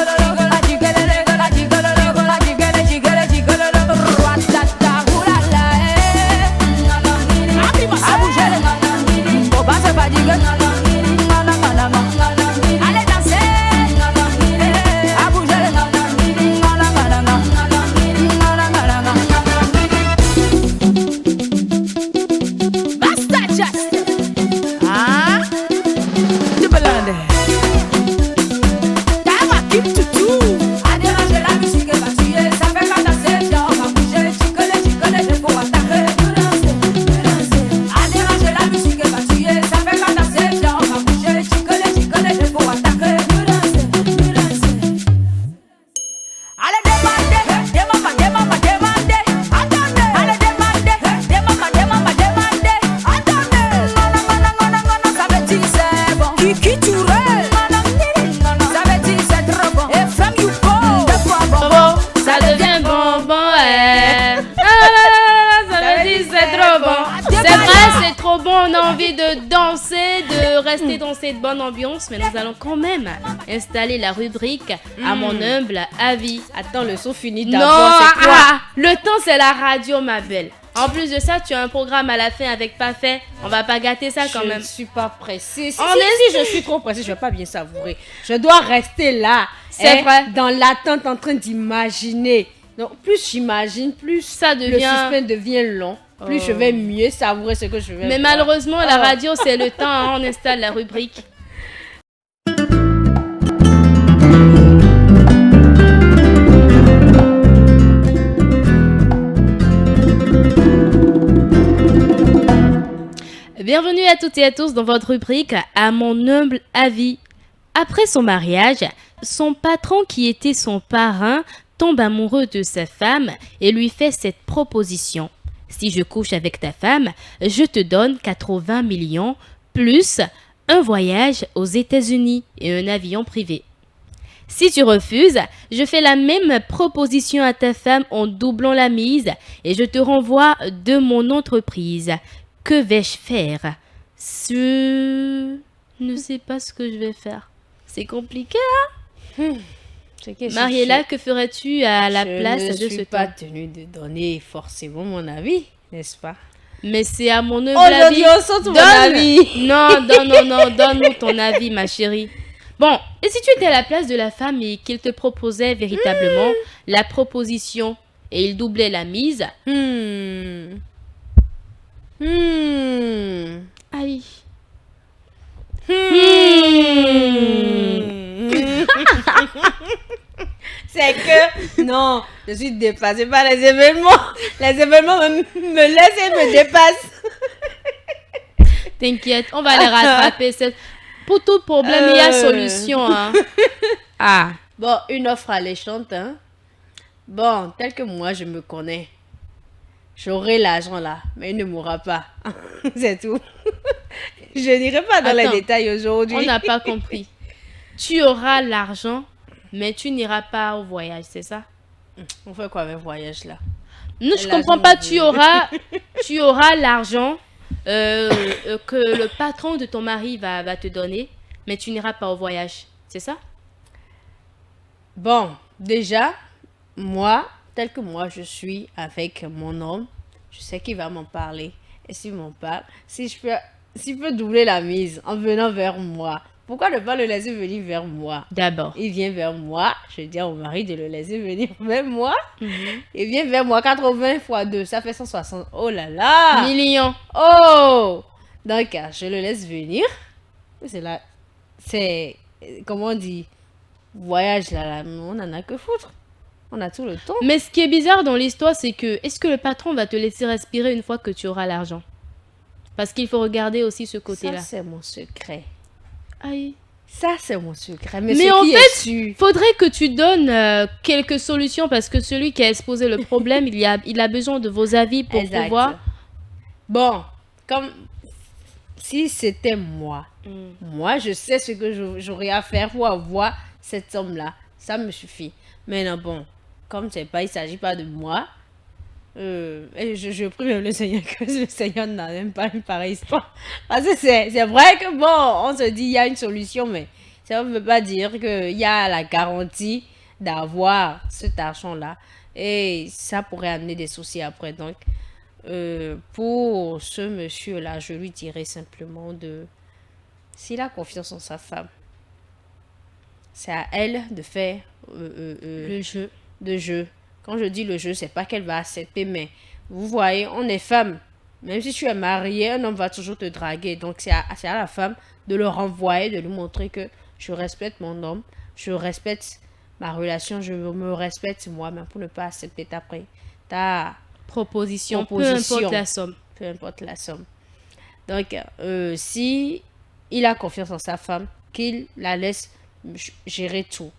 On a envie de danser, de rester dans cette bonne ambiance, mais nous allons quand même installer la rubrique à mon humble avis. Attends, le son finit d'abord. d'abord, c'est quoi? Le temps c'est la radio, ma belle. En plus de ça, tu as un programme à la fin avec Parfait. On va pas gâter ça quand même. Je ne suis pas pressée. Si je suis trop pressée, je vais pas bien savourer. Je dois rester là. C'est vrai. Dans l'attente, en train d'imaginer. Donc, plus j'imagine, plus ça devient... le suspense devient long. Plus je vais mieux savourer ce que je vais Mais voir. Malheureusement, la radio, c'est le temps. Hein, on installe la rubrique. Bienvenue à toutes et à tous dans votre rubrique à mon humble avis. Après son mariage, son patron qui était son parrain tombe amoureux de sa femme et lui fait cette proposition. Si je couche avec ta femme, je te donne 80 millions plus un voyage aux États-Unis et un avion privé. Si tu refuses, je fais la même proposition à ta femme en doublant la mise et je te renvoie de mon entreprise. Que vais-je faire? Je ne sais pas ce que je vais faire. C'est compliqué, hein? Mariella, que ferais-tu à la place de ce temps? Je ne suis pas tenue de donner forcément mon avis, n'est-ce pas? Mais c'est à mon humble avis. On saute mon avis. Non, donne-nous ton avis, ma chérie. Bon, et si tu étais à la place de la femme et qu'il te proposait véritablement la proposition et il doublait la mise? Aïe. C'est que, non, je suis dépassée par les événements. Les événements me laissent et me dépassent. T'inquiète, on va les rattraper. Pour tout problème, il y a solution. Hein. Ah. Bon, une offre alléchante. Hein. Bon, tel que moi, je me connais. j'aurai l'argent là, mais il ne mourra pas. C'est tout. Je n'irai pas dans les Attends, détails aujourd'hui. On n'a pas compris. Tu auras l'argent, mais tu n'iras pas au voyage, c'est ça? On fait quoi avec le voyage là? Non, je L'argent, comprends pas. oui. Tu auras l'argent que le patron de ton mari va te donner, mais tu n'iras pas au voyage, c'est ça? Bon, déjà, moi, tel que moi je suis avec mon homme, je sais qu'il va m'en parler. Et s'il m'en parle, s'il peut doubler la mise en venant vers moi, pourquoi ne pas le laisser venir vers moi? D'abord. Il vient vers moi, je dis à mon mari de le laisser venir vers moi. Il vient vers moi, 80 fois 2, ça fait 160. Oh là là! Millions. Oh! Donc, je le laisse venir. C'est là, comment on dit, voyage là, on n'en a que foutre. On a tout le temps. Mais ce qui est bizarre dans l'histoire, c'est que est-ce que le patron va te laisser respirer une fois que tu auras l'argent? Parce qu'il faut regarder aussi ce côté-là. Ça, c'est mon secret. Aïe. Ça, c'est mon secret. Mais Mais ce en qui est fait, sûr- faudrait que tu donnes quelques solutions parce que celui qui a exposé le problème, il a besoin de vos avis pour Exact. pouvoir... Bon, comme si c'était moi, moi, je sais ce que j'aurais à faire pour avoir cette somme-là. Ça me suffit. Mais non, bon, comme c'est pas, il s'agit pas de moi. Et je prie même le Seigneur que le Seigneur n'a même pas une pareille histoire. Parce que c'est vrai que bon, on se dit il y a une solution, mais ça ne veut pas dire qu'il y a la garantie d'avoir cet argent-là. Et ça pourrait amener des soucis après. Donc, pour ce monsieur-là, je lui dirais simplement s'il a confiance en sa femme, c'est à elle de faire Le jeu. de jeu. Quand je dis le jeu, c'est pas qu'elle va accepter, mais vous voyez, on est femme. Même si tu es marié, un homme va toujours te draguer. Donc, c'est à la femme de le renvoyer, de lui montrer que je respecte mon homme, je respecte ma relation, je me respecte moi-même pour ne pas accepter ta Proposition, peu Proposition. importe la somme. peu importe la somme. Donc, si il a confiance en sa femme, qu'il la laisse gérer tout.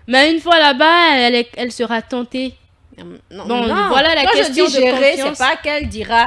Mais une fois là-bas, elle sera tentée. Non, Bon, non. voilà la Quand question je dis de gérer, confiance. c'est pas qu'elle dira,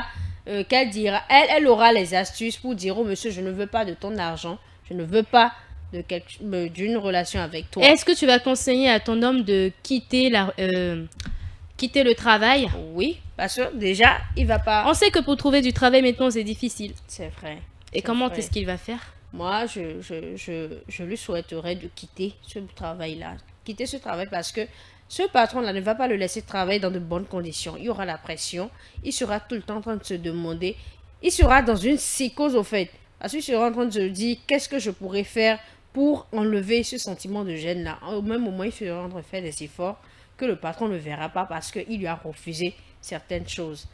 elle aura les astuces pour dire, oh monsieur, je ne veux pas de ton argent, je ne veux pas d'une relation avec toi. Est-ce que tu vas conseiller à ton homme de quitter le travail? Oui, parce que déjà, il va pas. On sait que pour trouver du travail maintenant, c'est difficile. C'est vrai. Et C'est comment vrai. est-ce qu'il va faire? Moi, je lui souhaiterais de quitter ce travail-là. Quitter ce travail parce que ce patron-là ne va pas le laisser travailler dans de bonnes conditions. Il y aura la pression. Il sera tout le temps en train de se demander. Il sera dans une psychose au fait. Parce qu'il sera en train de se dire qu'est-ce que je pourrais faire pour enlever ce sentiment de gêne-là. Au même moment, il sera en train de faire des efforts que le patron ne verra pas parce qu'il lui a refusé certaines choses.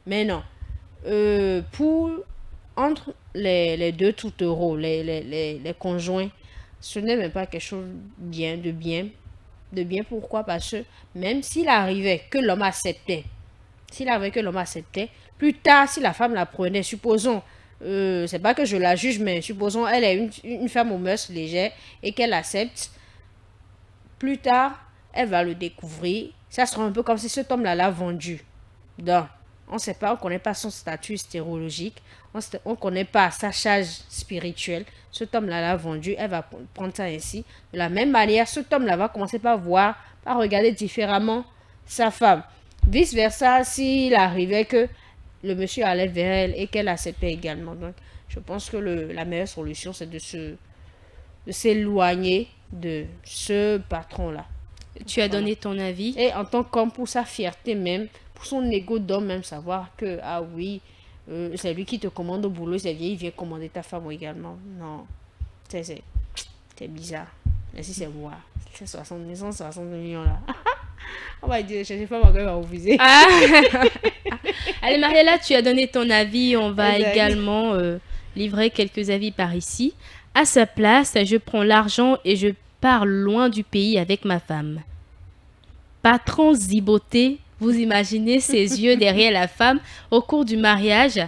Mais non. Entre les deux tourtereaux, les conjoints, ce n'est même pas quelque chose de bien. Pourquoi? Parce que même s'il arrivait que l'homme acceptait, plus tard, si la femme la prenait, supposons, c'est pas que je la juge, mais supposons elle est une femme aux mœurs légères et qu'elle accepte, plus tard, elle va le découvrir. Ça sera un peu comme si cet homme-là l'a vendu. Donc, on ne sait pas, on ne connaît pas son statut stérologique, on ne connaît pas sa charge spirituelle. Cet homme-là l'a vendu, elle va prendre ça ainsi. De la même manière, cet homme-là va commencer par regarder différemment sa femme. Vice-versa, s'il arrivait que le monsieur allait vers elle et qu'elle acceptait également. Donc, je pense que la meilleure solution, c'est de s'éloigner de ce patron-là. Tu as donné ton avis. Et en tant qu'homme, pour sa fierté même, pour son ego d'homme même, savoir que, ah oui, c'est lui qui te commande au boulot, c'est lui, il vient commander ta femme également. Non, c'est bizarre. Mais si c'est moi, c'est 60 millions là. On va dire, je ne sais pas pourquoi il va refuser. Ah. Allez, Mariella, tu as donné ton avis. On va Exact. également livrer quelques avis par ici. À sa place, je prends l'argent et je pars loin du pays avec ma femme. Patron ziboté, vous imaginez ses yeux derrière la femme au cours du mariage.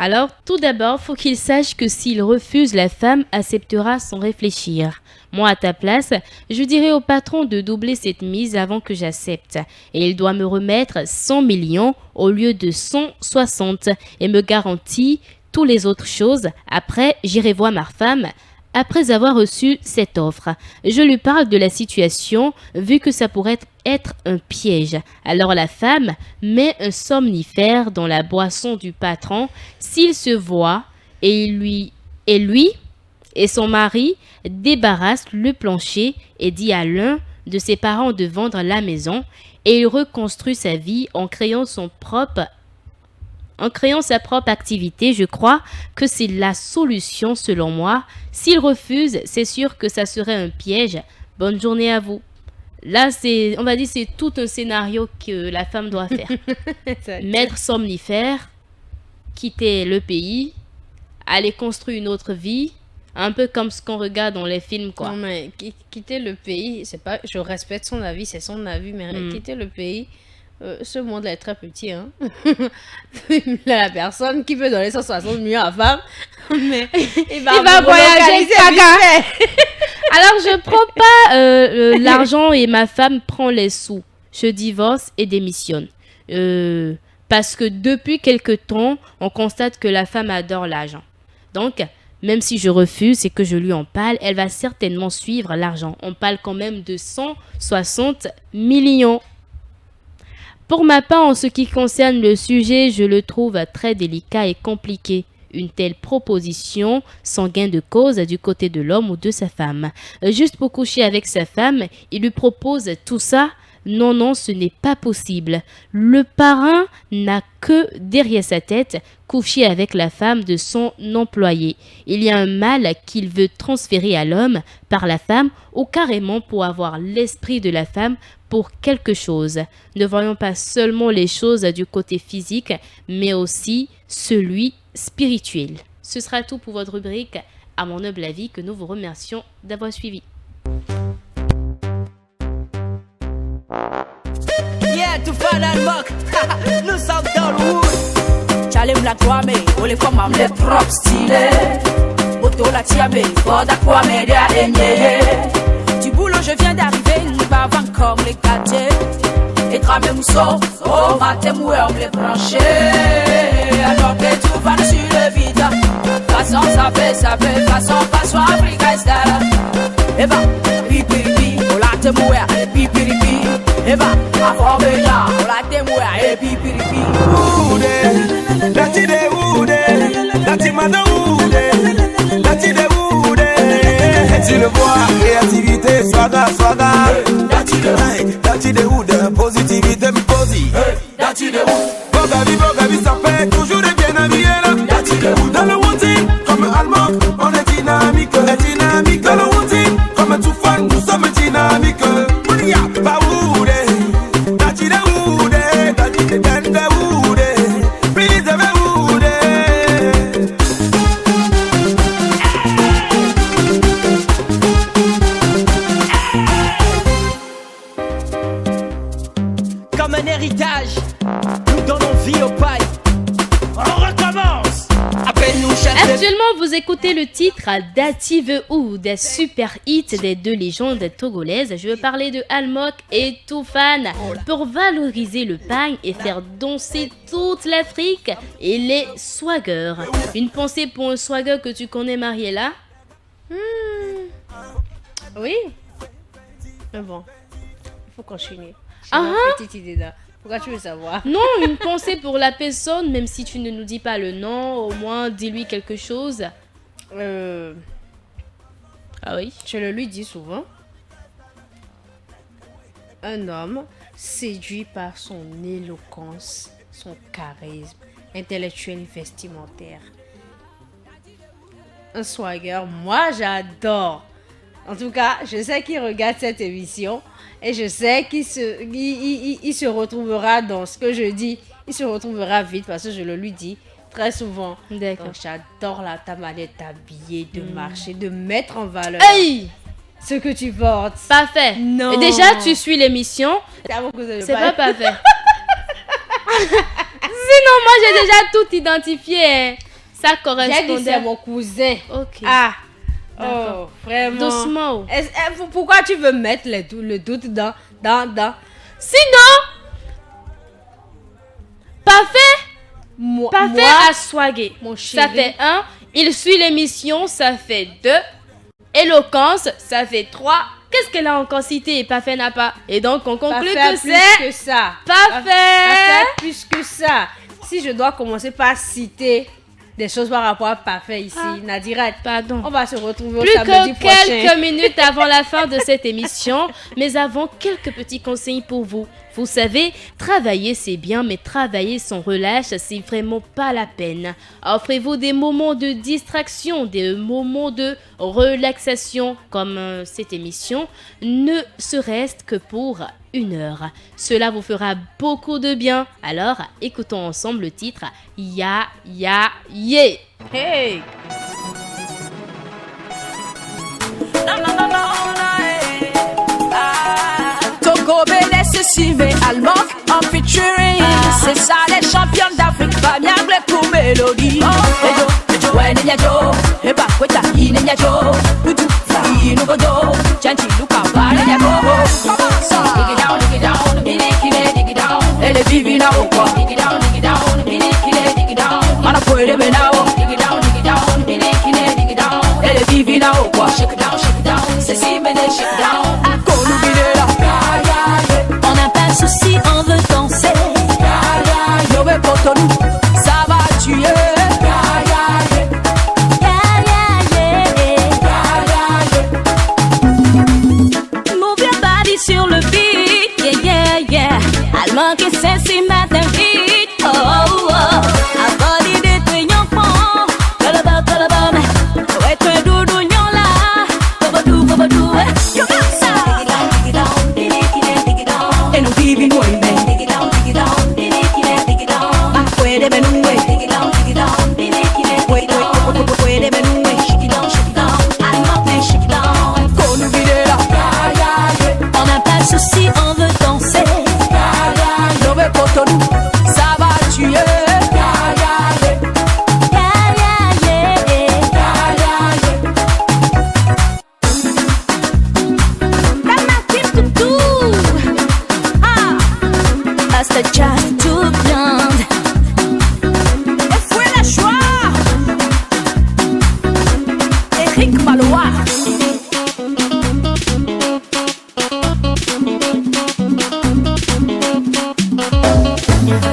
Alors, tout d'abord, faut qu'il sache que s'il refuse, la femme acceptera sans réfléchir. Moi, à ta place, je dirais au patron de doubler cette mise avant que j'accepte. Et il doit me remettre 100 millions au lieu de 160 et me garantit toutes les autres choses. Après, j'irai voir ma femme. Après avoir reçu cette offre, je lui parle de la situation vu que ça pourrait être un piège. Alors la femme met un somnifère dans la boisson du patron. S'il se voit et lui et son mari débarrassent le plancher et dit à l'un de ses parents de vendre la maison et il reconstruit sa vie en créant sa propre activité. Je crois que c'est la solution selon moi. S'il refuse, c'est sûr que ça serait un piège. Bonne journée à vous. Là, c'est tout un scénario que la femme doit faire. Mettre somnifère, quitter le pays, aller construire une autre vie, un peu comme ce qu'on regarde dans les films, quoi. Non, mais quitter le pays, c'est pas... Je respecte son avis, c'est son avis, mais quitter le pays... ce monde-là est très petit, hein. La personne qui veut donner 160 millions à femme, mais il va voyager caca. Alors, je prends pas l'argent et ma femme prend les sous. Je divorce et démissionne. Parce que depuis quelque temps, on constate que la femme adore l'argent. Donc, même si je refuse et que je lui en parle, elle va certainement suivre l'argent. On parle quand même de 160 millions. Pour ma part, en ce qui concerne le sujet, je le trouve très délicat et compliqué. Une telle proposition sans gain de cause du côté de l'homme ou de sa femme. Juste pour coucher avec sa femme, il lui propose tout ça. Non, ce n'est pas possible. Le parrain n'a que derrière sa tête coucher avec la femme de son employé. Il y a un mal qu'il veut transférer à l'homme par la femme ou carrément pour avoir l'esprit de la femme pour quelque chose. Ne voyons pas seulement les choses du côté physique, mais aussi celui spirituel. Ce sera tout pour votre rubrique à mon humble avis que nous vous remercions d'avoir suivi. Yeah, tout fan Almok. Nous sommes dans le wood. Chalim la kwame, ou les femmes les propres stylés. Moto la tiame, Foda kwame dia enye. Du boulot je viens d'arriver, nous bavons comme les quartiers. Et tramé mousseau, oh matin moué on les branché. Alors que tout va sur le vide. Façon ça fait, façon Africa style. Et bah, pipi, on la te moué, pipi. Eba, afrobeja, ola temoya, pipi. Oude, dati de oude, dati mada oude, dati de oude. Tu le vois, créativité, swaga. Dati de oude, positivité, posi. Dati de oude, Bogavi, ça fait toujours des bien habillés là. Dati de oude, dans le wooding, comme Almok, on est dynamique. Dans le wooding, comme tout fan, nous sommes dynamiques. Bah oude. Comme un héritage, nous donnons vie au paille. On recommence. Appelle-nous chef. Actuellement, vous écoutez le titre Dative Oud, super hit des deux légendes togolaises. Je veux parler de Almok et Toufan pour valoriser le pagne et faire danser toute l'Afrique et les swaggers. Une pensée pour un swagger que tu connais, Mariella? Oui. Mais bon, il faut continuer. Petite idée là. Pourquoi tu veux savoir? Non, une pensée pour la personne, même si tu ne nous dis pas le nom, au moins dis-lui quelque chose. Ah oui, je le lui dis souvent. Un homme séduit par son éloquence, son charisme intellectuel et vestimentaire. Un swagger, moi j'adore. En tout cas, je sais qu'il regarde cette émission et je sais qu'il se retrouvera dans ce que je dis. Il se retrouvera vite parce que je le lui dis très souvent. D'accord. Donc j'adore ta manière d'habiller, de marcher, de mettre en valeur ce que tu portes. Parfait. Non. Et déjà, tu suis l'émission. C'est pas parfait. Sinon, moi, j'ai déjà tout identifié. Ça J'ai dit correspondait. c'est mon cousin. Ok. Ah. D'accord. Oh, vraiment. Doucement. Pourquoi tu veux mettre le doute dans... Sinon, parfait. Moi, Parfait à swaguer. mon chéri. Ça fait 1. Il suit l'émission, ça fait 2. Éloquence, ça fait 3. Qu'est-ce qu'elle a encore cité et Parfait n'a pas? Et donc, on conclut Parfait que plus c'est que ça. Parfait. Parfait plus que ça. Si je dois commencer par citer des choses par rapport à Parfait ici, Nadira, Pardon. on va se retrouver Plus au samedi que prochain. quelques minutes avant la fin de cette émission, mais avant quelques petits conseils pour vous. Vous savez, travailler c'est bien, mais travailler sans relâche, c'est vraiment pas la peine. Offrez-vous des moments de distraction, des moments de relaxation, comme cette émission, ne serait-ce que pour 1 heure. Cela vous fera beaucoup de bien. Alors, écoutons ensemble le titre Ya Ya Ye. Hey! Togo Bélé, c'est Sylvain Almok en featuring. C'est ça les champions d'Afrique, pas miable pour mélodie. Ejo, ouais, Nya Jo, et bah, Weta, Nya Jo, Tutu, Fai, Nugodo, Chanti, Luka, Ba, Nya Go. Dig it down, dig it down, elle est divina ou quoi? Dig it down, dig it down, mana puede venao. Dig it down, dig it down, elle est divina ou quoi? Shake it down, c'est si bene, shake it down. Akonu Bidela. On n'a pas de souci, on veut danser. Yové Cotonou, ça va tuer. Move your body sur le beat, yeah, yeah, yeah. Allemand qui sait matin vite, oh, oh, oh. A body de tuyau fond, colabon, ouais, tu doudou nyon là, bobadou, comment ça? Et nous vivons loin, mais dig it down, ma puede venir. Puede venir. Konu Bidela. On n'a pas de souci, on veut danser. Yové Cotonou, ça va tuer. Basta just too blonde. Et fouet la joie. Eric Malois.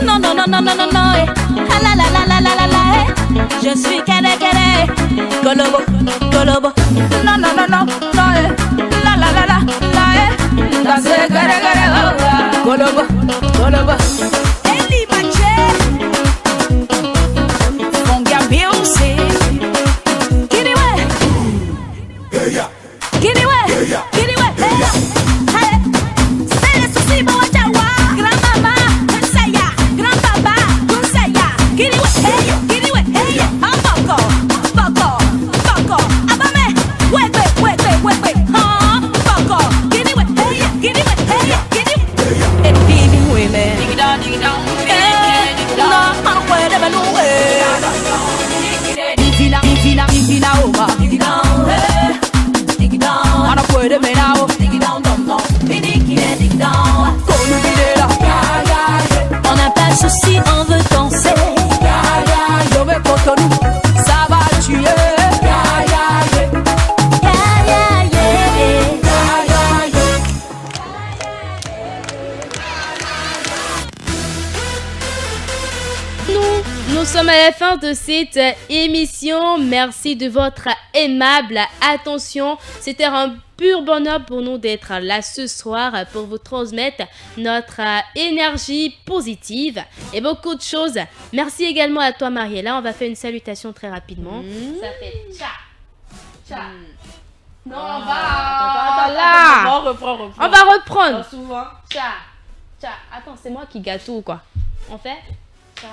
Non, eh. Ah, la, eh. Je suis kere, Golobo, Non, eh. La, eh. Danser, gare, Golobo. Eli Maché. Fongia Beyoncé. Kiriwe, hey. C'est les soucis, bon, Jawa. Grand-mama, Kunsaya, grand-papa, Kunsaya. Kiriwe, hey. Amboko, abame, wekwe, amboko. Kiriwe, hey. And living women. Dig it down, No, no puede venir. Divina, Oma. dig it down. No puede venir. Konu Bidela. On n'a pas de souci, on veut danser. Yové Cotonou, ça va tuer. Nous sommes à la fin de cette émission. Merci de votre aimable attention. C'était un pur bonheur pour nous d'être là ce soir pour vous transmettre notre énergie positive et beaucoup de choses. Merci également à toi, Mariella. On va faire une salutation très rapidement. Ça fait tcha. Non, on va là. On va reprendre. Souvent. Tcha. Attends, c'est moi qui gâteau ou quoi? On fait tcha.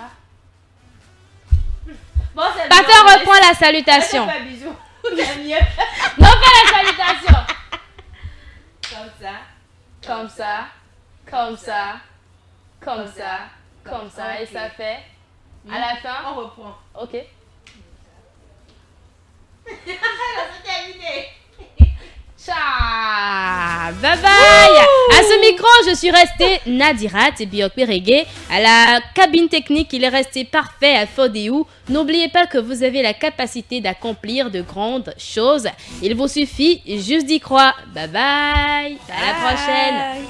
Bon, c'est Parfait, reprend la salutation. Fais bisous. C'est mieux. Non, fais la salutation. Comme ça. Et ça fait. À la fin. On reprend. Ok. Ciao, bye bye. À ce micro, je suis restée Nadirat et Biokwe Reggae. À la cabine technique, il est resté parfait à Fodéou. N'oubliez pas que vous avez la capacité d'accomplir de grandes choses. Il vous suffit juste d'y croire. Bye bye. À la prochaine.